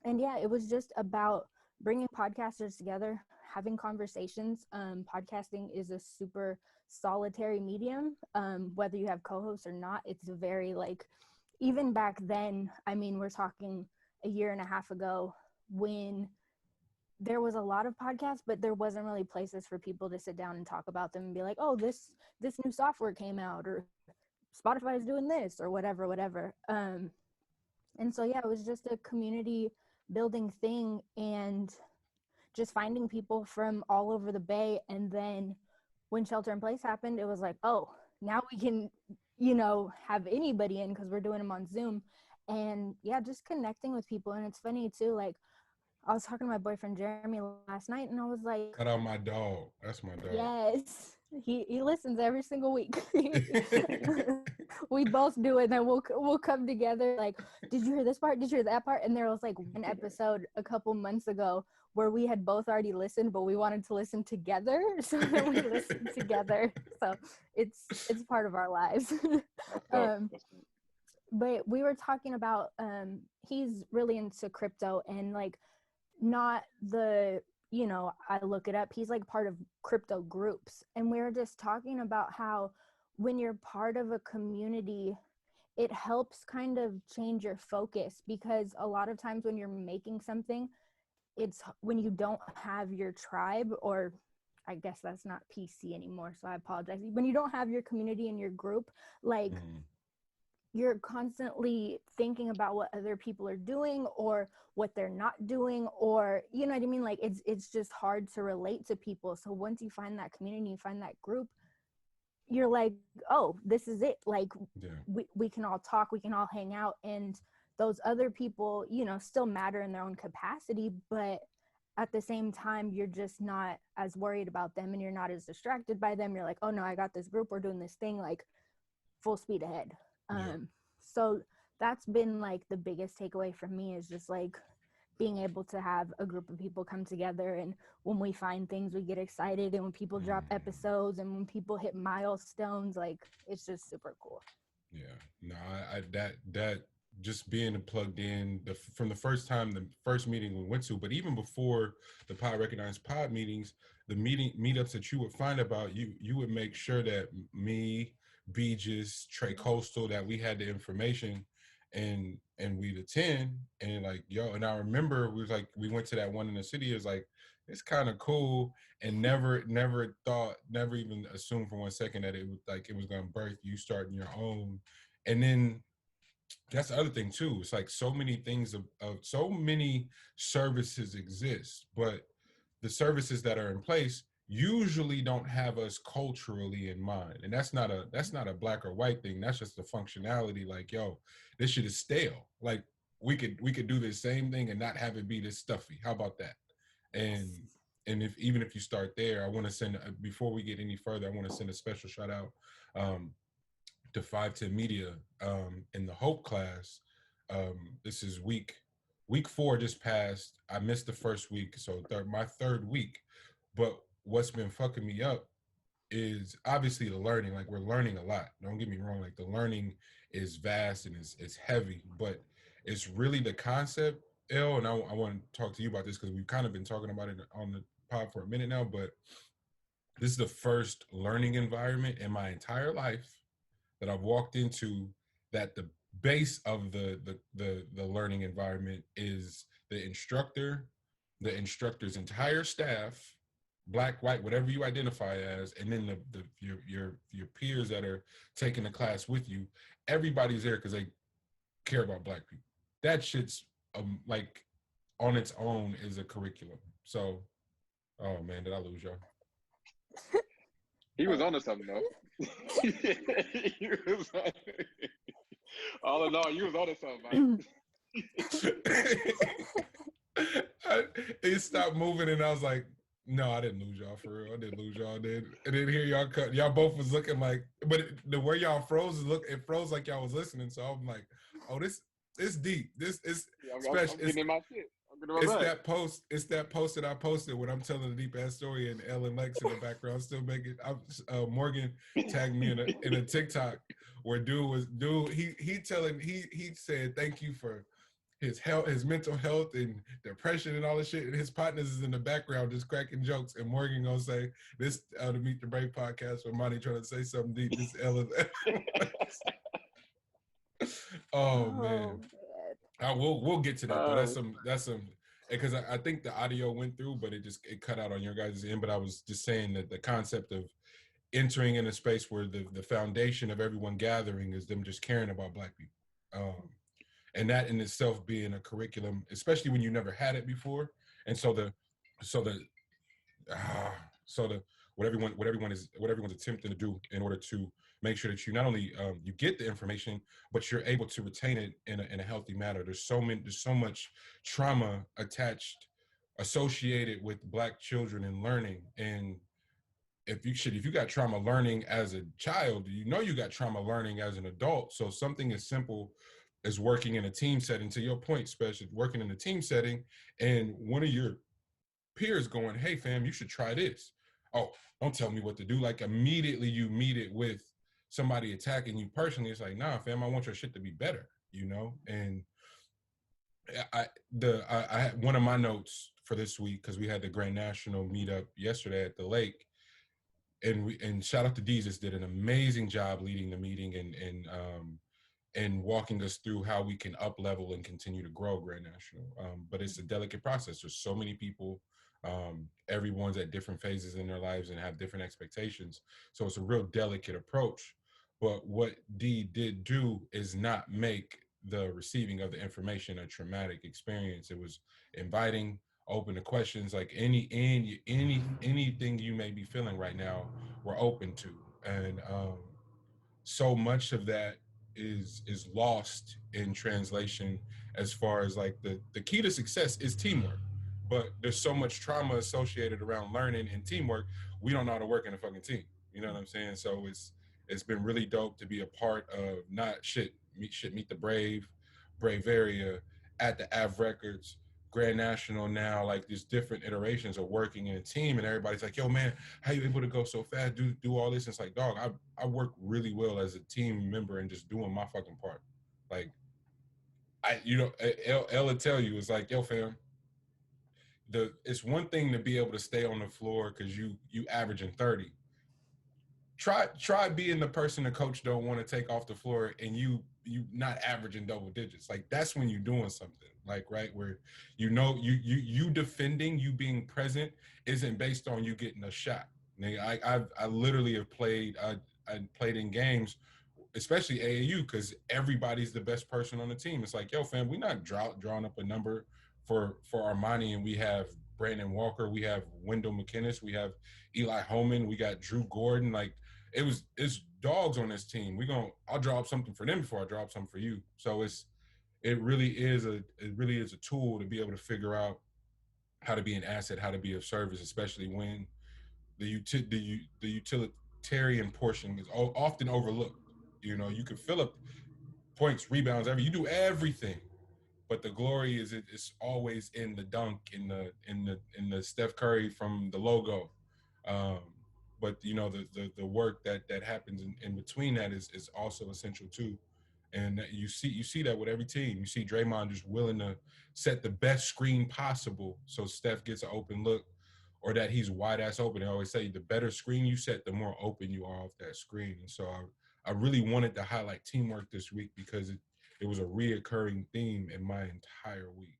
And yeah, it was just about bringing podcasters together, having conversations. Podcasting is a super solitary medium. Whether you have co-hosts or not, it's a very like, even back then, I mean, we're talking a year and a half ago, when there was a lot of podcasts, but there wasn't really places for people to sit down and talk about them and be like, oh, this new software came out, or Spotify is doing this, or whatever. And so yeah, it was just a community building thing, and just finding people from all over the Bay. And then when shelter in place happened, it was like, oh, now we can, have anybody in, because we're doing them on Zoom. And yeah, just connecting with people. And it's funny too, like, I was talking to my boyfriend Jeremy last night, and I was like, Shout out my dog. That's my dog. yes, he listens every single week. We both do it, and then we'll come together like, did you hear this part, did you hear that part? And there was like one episode a couple months ago where we had both already listened, but we wanted to listen together, so then we listened together. So it's part of our lives. um but we were talking about, he's really into crypto, and like, not the, I look it up, he's like part of crypto groups. And we were just talking about how when you're part of a community, it helps kind of change your focus, because a lot of times when you're making something, it's when you don't have your tribe, or I guess that's not PC anymore, so I apologize, when you don't have your community and your group, like, you're constantly thinking about what other people are doing or what they're not doing, or you know what I mean, like, it's just hard to relate to people. So once you find that community, you find that group, you're like, oh, this is it, like, Yeah. we can all talk, we can all hang out. And those other people, still matter in their own capacity, but at the same time, you're just not as worried about them, and you're not as distracted by them. You're like, oh no, I got this group, we're doing this thing, like, full speed ahead. Yeah. So that's been like the biggest takeaway from me, is just like being able to have a group of people come together, and when we find things, we get excited, and when people drop episodes, and when people hit milestones, like, it's just super cool. Yeah. No, I that just being plugged in from the first time, the first meeting we went to, but even before the pod recognized pod meetings, the meetups that you would find about, you would make sure that me, Beaches, Trey Coastal, that we had the information, and we'd attend, and like, yo, and I remember we went to that one in the city. It was like, it's kind of cool, and never thought, never even assumed for 1 second that it was going to birth you starting your own. And then that's the other thing too. It's like so many things of so many services exist, but the services that are in place usually don't have us culturally in mind. And that's not a black or white thing. That's just the functionality. Like, yo, this shit is stale. Like, we could do the same thing and not have it be this stuffy. How about that? And Yes. if even if you start there, I want to send, before we get any further, I want to send a special shout out um, to 510 Media in the Hope class. This is week 4 just passed. I missed the first week, so my third week. But what's been fucking me up is obviously the learning. Like, we're learning a lot. Don't get me wrong. Like, the learning is vast and it's heavy, but it's really the concept, L. And I want to talk to you about this because we've kind of been talking about it on the pod for a minute now. But this is the first learning environment in my entire life that I've walked into, that the base of the learning environment is the instructor, the instructor's entire staff, black, white, whatever you identify as, and then your peers that are taking the class with you. Everybody's there because they care about black people. That shit's like, on its own is a curriculum. So, oh man, did I lose y'all? He was onto something though. He was on, all in all, you was onto something, It stopped moving, and I was like, no, I didn't lose y'all for real. I didn't lose y'all. I didn't hear y'all cut. Y'all both was looking like, but the way y'all froze, it froze like y'all was listening. So I'm like, oh, this is deep. This is special. I'm getting in my shit. It's that post that I posted when I'm telling a deep ass story, and Ellen Lex in the background still making. Morgan tagged me in a TikTok where he said thank you for his health, his mental health and depression and all this shit. And his partners is in the background just cracking jokes. And Morgan gonna say, this the Meet the Brave podcast with Monty trying to say something deep. This Ella. Oh man. We'll get to that though. That's some because I think the audio went through, but it cut out on your guys' end. But I was just saying that the concept of entering in a space where the foundation of everyone gathering is them just caring about Black people. And that in itself being a curriculum, especially when you never had it before. And so what everyone's attempting to do in order to make sure that you not only you get the information, but you're able to retain it in a healthy manner. There's so much trauma associated with Black children and learning. And if you got trauma learning as a child, you know you got trauma learning as an adult. So something as simple as working in a team setting, to your point, Spesh, working in a team setting, and one of your peers going, hey fam, you should try this. Oh, don't tell me what to do. Like immediately you meet it with somebody attacking you personally. It's like, nah, fam, I want your shit to be better, you know? And I had one of my notes for this week, because we had the Grand National meetup yesterday at the lake. And shout out to Jesus, did an amazing job leading the meeting and walking us through how we can up level and continue to grow Grand National. But it's a delicate process. There's so many people. Everyone's at different phases in their lives and have different expectations. So it's a real delicate approach. But what D did do is not make the receiving of the information a traumatic experience. It was inviting, open to questions, like anything you may be feeling right now, we're open to. And so much of that is lost in translation, as far as like the key to success is teamwork. But there's so much trauma associated around learning and teamwork, we don't know how to work in a fucking team. You know what I'm saying? So it's been really dope to be a part of Meet the Brave Area, at the Av Records, Grand National now, like these different iterations of working in a team, and everybody's like, yo man, how you able to go so fast, do all this? And it's like, dog, I work really well as a team member and just doing my fucking part. Like Ella tell you, it's like, yo fam, it's one thing to be able to stay on the floor because you averaging 30. Try being the person the coach don't want to take off the floor and you not averaging double digits. Like that's when you're doing something. Like, right, where you defending, you being present isn't based on you getting a shot. I literally have played I played in games, especially AAU, because everybody's the best person on the team. It's like, yo fam, we're not drawing up a number for Armani and we have Brandon Walker, we have Wendell McKinnis, we have Eli Holman, we got Drew Gordon. Like it's dogs on this team. I'll draw up something for them before I draw up something for you. So it really is a tool to be able to figure out how to be an asset, how to be of service, especially when the utilitarian portion is often overlooked. You know, you can fill up points, rebounds, you do everything, but the glory is always in the dunk, in the Steph Curry from the logo. But you know, the work that happens in between that is also essential too. And you see that with every team. You see Draymond just willing to set the best screen possible so Steph gets an open look, or that he's wide ass open. I always say the better screen you set, the more open you are off that screen. And so I really wanted to highlight teamwork this week because it was a reoccurring theme in my entire week.